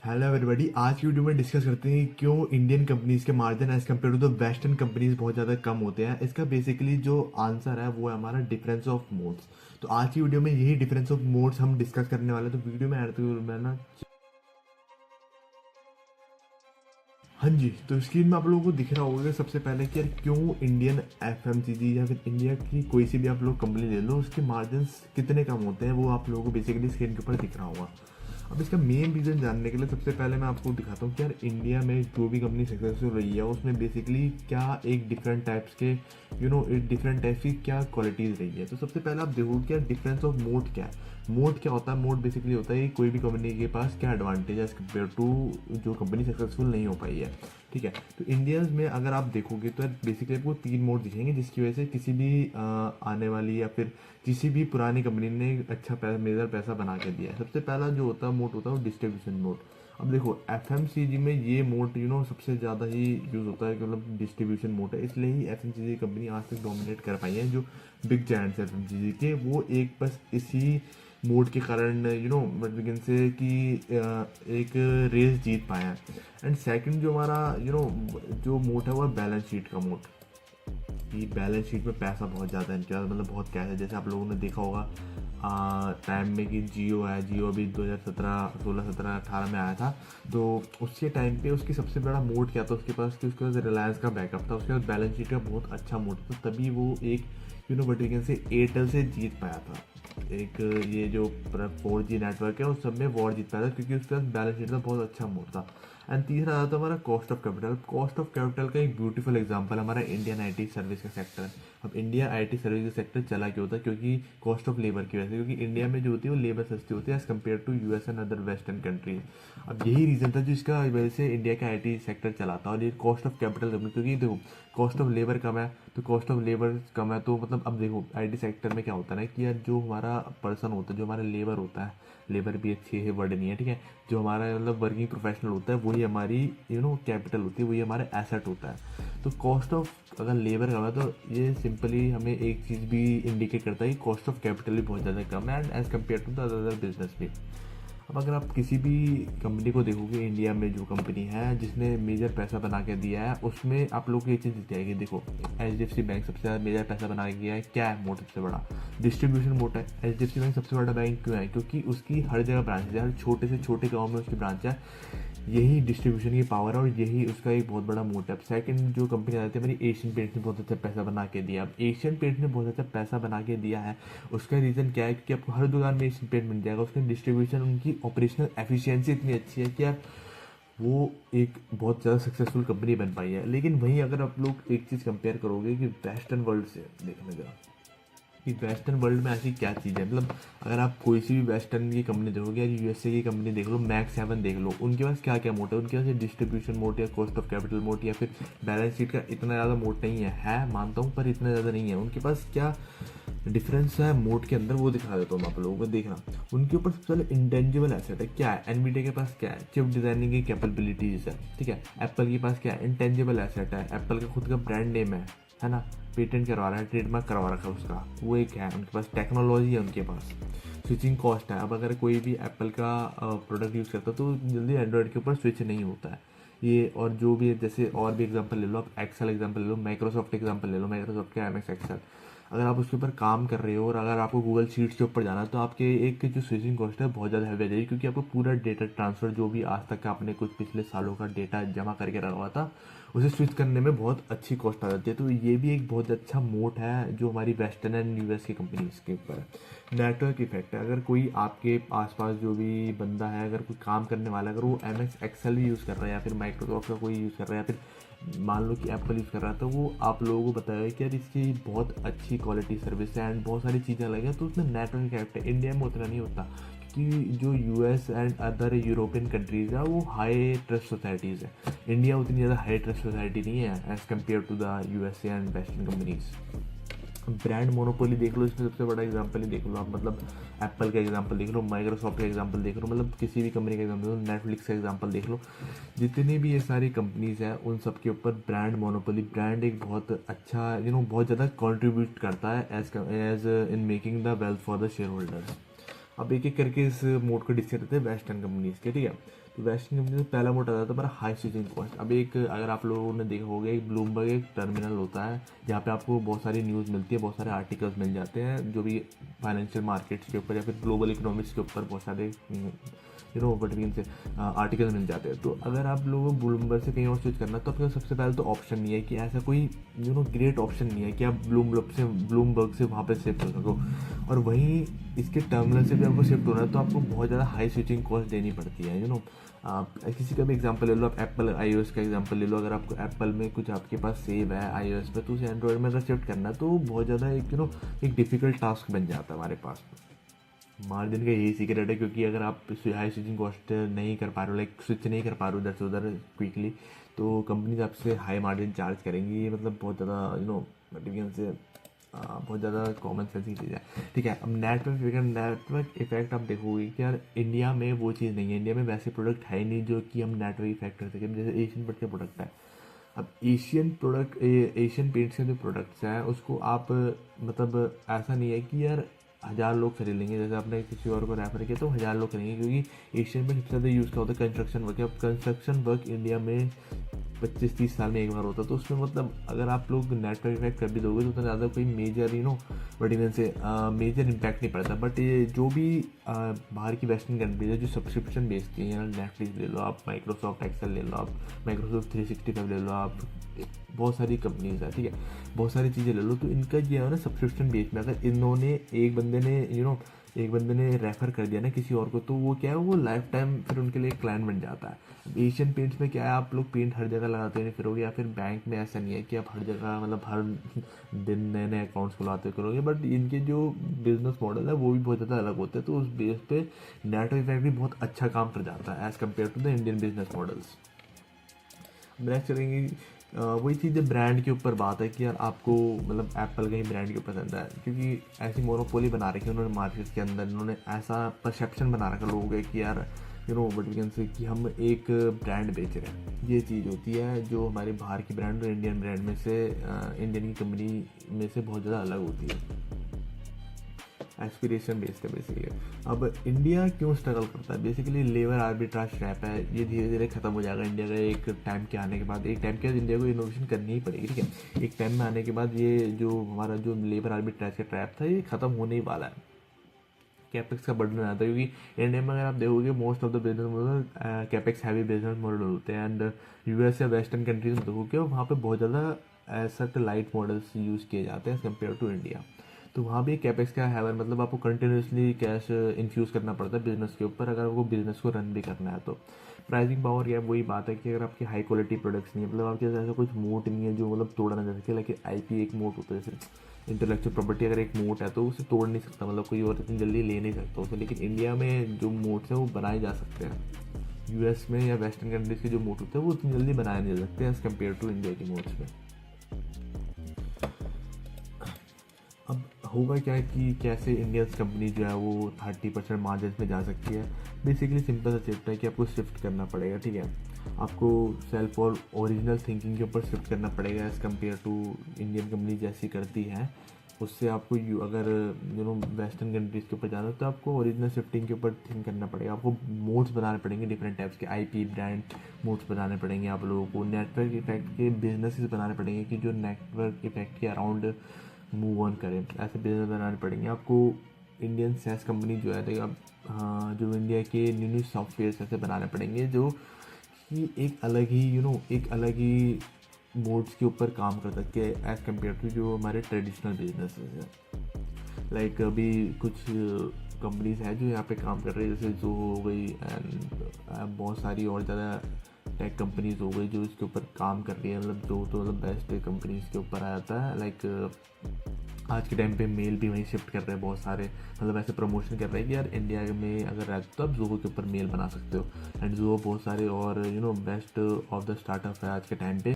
Hello everybody. आज की video में डिस्कस करते हैं कि क्यों इंडियन कंपनीज के margin as compare to the western companies बहुत ज़्यादा कम होते हैं। इसका बेसिकली जो आंसर है वो है हमारा डिफरेंस ऑफ मोड्स। तो आज की वीडियो में यही डिफरेंस ऑफ मोड्स हम डिस्कस करने वाले हैं। तो वीडियो में ऐड तो मैं ना, हाँ जी, तो स्क्रीन में आप लोगों को दिख रहा होगा कि सबसे पहले कि यार क्यों इंडियन एफएमसीजी या फिर इंडिया की कोई सी भी आप लोग कंपनी ले लो उसके मार्जिन्स कितने कम होते हैं, वो आप लोगों को बेसिकली स्क्रीन के ऊपर दिख रहा होगा। अब इसका मेन रीज़न जानने के लिए सबसे पहले मैं आपको दिखाता हूँ कि यार इंडिया में जो भी कंपनी सक्सेसफुल रही है उसमें बेसिकली क्या एक डिफरेंट टाइप्स के एक डिफरेंट टाइप्स की क्या क्वालिटीज़ रही है। तो सबसे पहले आप देखो कि यार डिफरेंस ऑफ मोड क्या है। मोड क्या होता है? मोड बेसिकली होता है कि कोई भी कंपनी के पास क्या एडवांटेज है एज कम्पेयर टू जो कंपनी सक्सेसफुल नहीं हो पाई है। ठीक है, तो इंडिया में अगर आप देखोगे तो बेसिकली आपको 3 मोड दिखेंगे जिसकी वजह से किसी भी आने वाली या फिर किसी भी पुरानी कंपनी ने अच्छा मेजर पैसा बना के दिया है। सबसे पहला जो होता है मोड होता है वो डिस्ट्रीब्यूशन मोड। अब देखो एफएमसीजी में ये मोड सबसे ज़्यादा ही यूज़ होता है कि मतलब डिस्ट्रीब्यूशन मोड है, इसलिए ही एफएमसीजी कंपनी आज तक डोमिनेट कर पाई है। जो बिग जायंट्स एफएमसीजी के वो एक बस इसी मोड के कारण बट वी कैन से कि एक रेस जीत पाए हैं। एंड सेकंड जो हमारा जो मोड है वो है बैलेंस शीट का मोड। कि बैलेंस शीट में पैसा बहुत ज़्यादा है इनके पास, मतलब बहुत कैश है। जैसे आप लोगों ने देखा होगा टाइम में कि जियो है, जियो अभी 2017 16 17 18 में आया था। तो उसके टाइम पे उसकी सबसे बड़ा मोड क्या था उसके पास कि उसके पास रिलायंस का बैकअप था, उसके पास बैलेंस शीट का बहुत अच्छा मोड था, तभी वो एक but we can say Airtel से जीत पाया था। एक ये जो 4G नेटवर्क है उस सब में वॉर जीत पाया था क्योंकि उसके पास बैलेंस शीट का बहुत अच्छा मोड था। एंड तीसरा आता है हमारा cost of capital. Cost of capital का एक ब्यूटीफुल एग्जांपल हमारा इंडियन आईटी सर्विस का सेक्टर। अब इंडिया आईटी सर्विस का सेक्टर चला क्यों होता है? क्योंकि कॉस्ट ऑफ लेबर की वजह से, क्योंकि इंडिया में जो होती है वो लेबर सस्ती होती है as compare to US and other western countries. अब यही रीज़न था जिसका वजह से इंडिया का आईटी सेक्टर चलाता और ये कॉस्ट ऑफ कैपिटल कम, क्योंकि देखो कॉस्ट ऑफ लेबर कम है तो कॉस्ट ऑफ लेबर कम है तो मतलब अब देखो आईटी सेक्टर में क्या होता है ना कि यार जो हमारा पर्सन होता है, जो हमारा लेबर होता है, लेबर भी अच्छी है वर्ड नहीं है, ठीक है, जो हमारा मतलब वर्किंग प्रोफेशनल होता है वही हमारी कैपिटल होती है, वही हमारा एसेट होता है। तो कॉस्ट ऑफ अगर लेबर कम है तो ये सिंपली हमें एक चीज़ भी इंडिकेट करता है कि कॉस्ट ऑफ कैपिटल भी बहुत ज़्यादा कम है and as compare to the other business भी। अब अगर आप किसी भी कंपनी को देखोगे इंडिया में, जो कंपनी है जिसने मेजर पैसा बना के दिया है उसमें आप लोग को एक चीज़ दिख जाएगी। देखो HDFC बैंक सबसे ज़्यादा मेजर पैसा बना के दिया है। क्या है मोड सबसे बड़ा? डिस्ट्रीब्यूशन मोड है। HDFC बैंक सबसे बड़ा बैंक क्यों है? क्योंकि उसकी हर जगह ब्रांच है, हर छोटे से छोटे गाँव में उसकी ब्रांच है। यही डिस्ट्रीब्यूशन की पावर है और यही उसका एक बहुत बड़ा मोटिव। सेकंड जो कंपनी आती है हमारी एशियन पेंट्स ने बहुत अच्छा पैसा बना के दिया। अब एशियन पेंट्स ने बहुत अच्छा पैसा बना के दिया है, उसका रीज़न क्या है? क्योंकि आपको हर दुकान में एशियन पेंट मिल जाएगा। उसका डिस्ट्रीब्यूशन, उनकी ऑपरेशनल एफिशिएंसी इतनी अच्छी है कि यार वो एक बहुत ज़्यादा सक्सेसफुल कंपनी बन पाई है। लेकिन वहीं अगर आप लोग एक चीज़ कंपेयर करोगे कि वेस्टर्न वर्ल्ड से देखने का कि वेस्टर्न वर्ल्ड में ऐसी क्या चीज़ है, मतलब अगर आप कोई सी भी वेस्टर्न की कंपनी देखोगे या यूएसए की कंपनी देख लो, मैक्स 7 देख लो, उनके पास क्या क्या मोड है? उनके पास डिस्ट्रीब्यूशन मोड या कॉस्ट ऑफ कैपिटल मोड या फिर बैलेंस शीट का इतना ज़्यादा मोड नहीं है मानता हूँ, पर इतना ज़्यादा नहीं है। उनके पास क्या डिफरेंस है मोड के अंदर वो दिखा देता हूँ आप लोगों को। देखना उनके ऊपर सबसे पहले इंटेंजिबल एसेट है। क्या है? एनवीडिया के पास क्या है? चिप डिजाइनिंग की कैपेबिलिटीज है, ठीक है। एप्पल के पास क्या है? इंटेंजिबल एसेट है, एप्पल का खुद का ब्रांड नेम है ना, पेटेंट करवा रहा है, ट्रेडमार्क करवा रखा है उसका, वो एक है। उनके पास टेक्नोलॉजी है, उनके पास स्विचिंग कॉस्ट है। अब अगर कोई भी एप्पल का प्रोडक्ट यूज़ करता है तो जल्दी एंड्रॉयड के ऊपर स्विच नहीं होता है ये। और जो भी है, जैसे और भी एग्जांपल ले लो आप, एक्सेल एग्जांपल ले लो, माइक्रोसॉफ्ट एग्जांपल ले लो, माइक्रोसॉफ्ट का एमएस एक्सेल। अगर आप उसके ऊपर काम कर रहे हो और अगर आपको गूगल शीट्स के ऊपर जाना है तो आपके एक जो स्विचिंग कॉस्ट है बहुत ज़्यादा हैवी आ जाएगी, क्योंकि आपको पूरा डेटा ट्रांसफ़र जो भी आज तक का आपने कुछ पिछले सालों का डेटा जमा करके रखा हुआ था उसे स्विच करने में बहुत अच्छी कॉस्ट आ जाती है। तो ये भी एक बहुत अच्छा मोड है जो हमारी वेस्टर्न एंड यूएस की कंपनीज के ऊपर है। नेटवर्क इफेक्ट है, अगर कोई आपके आसपास जो भी बंदा है, अगर कोई काम करने वाला है, अगर वो एमएस एक्सेल भी यूज़ कर रहा है या फिर माइक्रोसॉफ्ट का कोई यूज़ कर रहा है या फिर मान लो कि एप्पल यूज़ कर रहा है, तो वो आप लोगों को बताएगा कि यार इसकी बहुत अच्छी क्वालिटी सर्विस है एंड बहुत सारी चीज़ें अलग है। तो उसमें नेटवर्क इफेक्ट है। इंडिया में उतना नहीं होता क्योंकि जो US and other European countries है वो हाई ट्रस्ट सोसाइटीज़ है। इंडिया उतनी ज़्यादा हाई ट्रस्ट सोसाइटी नहीं है as compare to the USA and western companies. Brand monopoly देख लो, इसमें सबसे बड़ा एग्जांपल ही देख लो आप, मतलब एप्पल का एग्जांपल देख लो, माइक्रोसॉफ्ट का एग्जांपल देख लो, मतलब किसी भी कंपनी का एग्जांपल देख लो, नेटफ्लिक्स का एग्जांपल देख लो। जितनी भी ये सारी कंपनीज हैं उन सब के ऊपर ब्रांड मोनोपोली, ब्रांड एक बहुत अच्छा बहुत ज़्यादा कॉन्ट्रीब्यूट करता है as in making the wealth for the shareholders. अब एक एक करके इस मोड को डिस्कस करते हैं वेस्टर्न कंपनीज के, ठीक है। तो वेस्टर्न कंपनी में पहला मोड आता है हमारा हाई स्विचिंग कॉस्ट। अब एक अगर आप लोगों ने देखा होगा, एक ब्लूमबर्ग एक टर्मिनल होता है जहाँ पे आपको बहुत सारी न्यूज़ मिलती है, बहुत सारे आर्टिकल्स मिल जाते हैं जो भी फाइनेंशियल मार्केट्स के ऊपर या फिर ग्लोबल इकोनॉमिक्स के ऊपर बहुत सारे वर्टिकल से आर्टिकल मिल जाते हैं। तो अगर आप लोगों को ब्लूमबर्ग से कहीं और स्विच करना, तो आपके पास सबसे पहले तो ऑप्शन नहीं है कि ऐसा कोई ग्रेट ऑप्शन नहीं है कि आप ब्लूमबर्ग से वहाँ पे शिफ्ट हो सको। और वहीं इसके टर्मिनल से भी आपको शिफ्ट होना है तो आपको बहुत ज़्यादा हाई स्विचिंग कॉस्ट देनी पड़ती है। आप किसी का भी एग्जांपल ले लो, आप एप्पल iOS का एग्जांपल ले लो। अगर आपको एप्पल में कुछ आपके पास सेव है iOS पे, तो उसे एंड्रॉयड में अगर शिफ्ट करना है तो बहुत ज़्यादा एक डिफ़िकल्ट टास्क बन जाता है हमारे पास। मार्जिन का यही सीक्रेट है, क्योंकि अगर आप हाई स्विचिंग कॉस्ट नहीं कर पा रहे हो, लाइक स्विच नहीं कर पा रहे हो इधर से उधर क्विकली, तो कंपनीज आपसे हाई मार्जिन चार्ज करेंगी। ये मतलब बहुत ज़्यादा मटेरियल से बहुत ज़्यादा कॉमन सेंस की चीज़ है, ठीक है। अब नेटवर्क इफेक्ट आप देखोगे कि यार इंडिया में वो चीज़ नहीं है। इंडिया में वैसे प्रोडक्ट है ही नहीं जो कि हम नेटवर्क इफेक्ट कर सकें, जैसे एशियन पेंट के प्रोडक्ट है। अब एशियन पेंट्स के जो प्रोडक्ट्स हैं उसको आप मतलब ऐसा नहीं है कि यार 1000 लोग खरीद लेंगे, जैसे आपने किसी और को रेफर किया तो 1000 लोग खरीदेंगे, क्योंकि एशियन में सबसे ज़्यादा यूज़ क्या होता है, कंस्ट्रक्शन वर्क। अब कंस्ट्रक्शन वर्क इंडिया में 25-30 साल में एक बार होता है, तो उसमें मतलब अगर आप लोग नेटवर्क इफेक्ट कर भी दोगे तो उतना ज़्यादा कोई मेजर बट इवन से मेजर इम्पैक्ट नहीं पड़ता। बट ये जो भी बाहर की वेस्टर्न कंट्रीज है जो सब्सक्रिप्शन बेचती हैं, नेटफ्लिक्स ले लो आप, माइक्रोसॉफ्ट एक्सेल ले लो आप, माइक्रोसॉफ्ट 365 ले लो आप, बहुत सारी कंपनीज है, ठीक है, बहुत सारी चीज़ें ले लो। तो इनका ये है ना सब्सक्रिप्शन बेस में, अगर इन्होंने एक बंदे ने रेफ़र कर दिया ना किसी और को, तो वो क्या है, वो लाइफ टाइम फिर उनके लिए क्लाइंट बन जाता है। एशियन पेंट्स में क्या है, आप लोग पेंट हर जगह लगाते हुए फिरोगे, या फिर बैंक में ऐसा नहीं है कि आप हर जगह मतलब हर दिन नए नए अकाउंट्स खुलाते करोगे। बट इनके जो बिजनेस मॉडल है वो भी बहुत ज़्यादा अलग होते हैं, तो उस बेस पे नेटवर्क इफेक्ट भी बहुत अच्छा काम कर जाता है as compare to the Indian business models. Next चलेंगे वही चीज़ है, ब्रांड के ऊपर बात है कि यार आपको मतलब एप्पल का ही ब्रांड क्यों पसंद है, क्योंकि ऐसी मोनोपोली बना रखी है उन्होंने मार्केट के अंदर। इन्होंने ऐसा परसेप्शन बना रखा लोगों का कि यार बट वी कैन से कि हम एक ब्रांड बेच रहे हैं। ये चीज़ होती है जो हमारे बाहर की ब्रांड और इंडियन ब्रांड में से इंडियन की कंपनी में से बहुत ज़्यादा अलग होती है। एस्पिरेशन बेस्ड है बेसिकली। अब इंडिया क्यों स्ट्रगल करता है, बेसिकली लेबर आर्बिट्राज ट्रैप है, ये धीरे धीरे खत्म हो जाएगा इंडिया का एक टाइम के आने के बाद। एक टाइम के बाद इंडिया को इनोवेशन करनी ही पड़ेगी, ठीक है। एक टाइम में आने के बाद ये जो हमारा जो लेबर आर्बिट्राज का ट्रैप था ये खत्म होने ही वाला है। कैपेक्स का बर्डन आता है, क्योंकि इंडिया में अगर आप देखोगे most of the business model capex heavy business model होते हैं। एंड यूएस या वेस्टर्न कंट्रीज में देखोगे वहाँ पे बहुत ज़्यादा एसेट लाइट मॉडल्स यूज़ किए जाते हैं कंपेयर टू इंडिया। तो वहाँ भी कैपेक्स का हैवर मतलब आपको कंटिन्यूसली कैश इन्फ्यूज़ करना पड़ता है बिजनेस के ऊपर, अगर आपको बिजनेस को रन भी करना है। तो प्राइसिंग पावर या वही बात है कि अगर आपकी हाई क्वालिटी प्रोडक्ट्स नहीं है, मतलब आपके ऐसा कुछ मोट नहीं है जो मतलब तोड़ा ना जा सके। लाइक आईपी एक मोट होता है, जैसे इंटेलेक्चुअल प्रॉपर्टी अगर एक मोट है तो उसे तोड़ नहीं सकता, मतलब कोई और इतनी जल्दी ले नहीं सकता उसे। लेकिन इंडिया में जो मोट्स हैं वो बनाए जा सकते हैं। यूएस में या वेस्टर्न कंट्रीज़ के जो मोट होते हैं वो इतनी जल्दी बनाए नहीं जा सकते एज़ कम्पेयर टू इंडिया के मोट्स में। अब होगा क्या कि कैसे इंडियन कंपनी जो है वो 30% मार्जिन में जा सकती है। बेसिकली सिंपल सा शिफ्ट है कि आपको शिफ्ट करना पड़ेगा, ठीक है। आपको सेल्फ और ओरिजिनल थिंकिंग के ऊपर शिफ्ट करना पड़ेगा as compare to Indian company जैसी करती है। उससे आपको अगर वेस्टर्न कंट्रीज़ के ऊपर जाना है तो आपको ओरिजिनल शिफ्टिंग के ऊपर थिंक करना पड़ेगा। आपको मोड्स बनाने पड़ेंगे, डिफरेंट टाइप्स के आईपी ब्रांड मोड्स बनाने पड़ेंगे आप लोगों को। नेटवर्क इफेक्ट के बिजनेसेस बनाने पड़ेंगे कि जो नेटवर्क इफेक्ट के अराउंड मूव ऑन करें, ऐसे बिजनेस बनाने पड़ेंगे आपको। इंडियन सैस कंपनी जो है अब जो इंडिया के न्यू सॉफ्टवेयर ऐसे बनाने पड़ेंगे जो कि एक अलग ही मोड्स के ऊपर काम कर सकते हैं एज़ कम्पेयर टू जो हमारे ट्रेडिशनल बिजनेस हैं। लाइक अभी कुछ कंपनीज हैं जो यहाँ पे काम कर रही है, जैसे जो हो गई एंड बहुत सारी और ज़्यादा टेक कंपनीज हो गई जो इसके ऊपर काम कर रही है। मतलब जो तो मतलब बेस्ट कंपनीज के ऊपर आ जाता है। लाइक आज के टाइम पे मेल भी वहीं शिफ्ट कर रहे हैं बहुत सारे, मतलब ऐसे प्रमोशन कर रहे हैं कि यार इंडिया में अगर रहते तो आप जोहो के ऊपर मेल बना सकते हो। एंड जोहो बहुत सारे और बेस्ट ऑफ द स्टार्टअप है आज के टाइम पे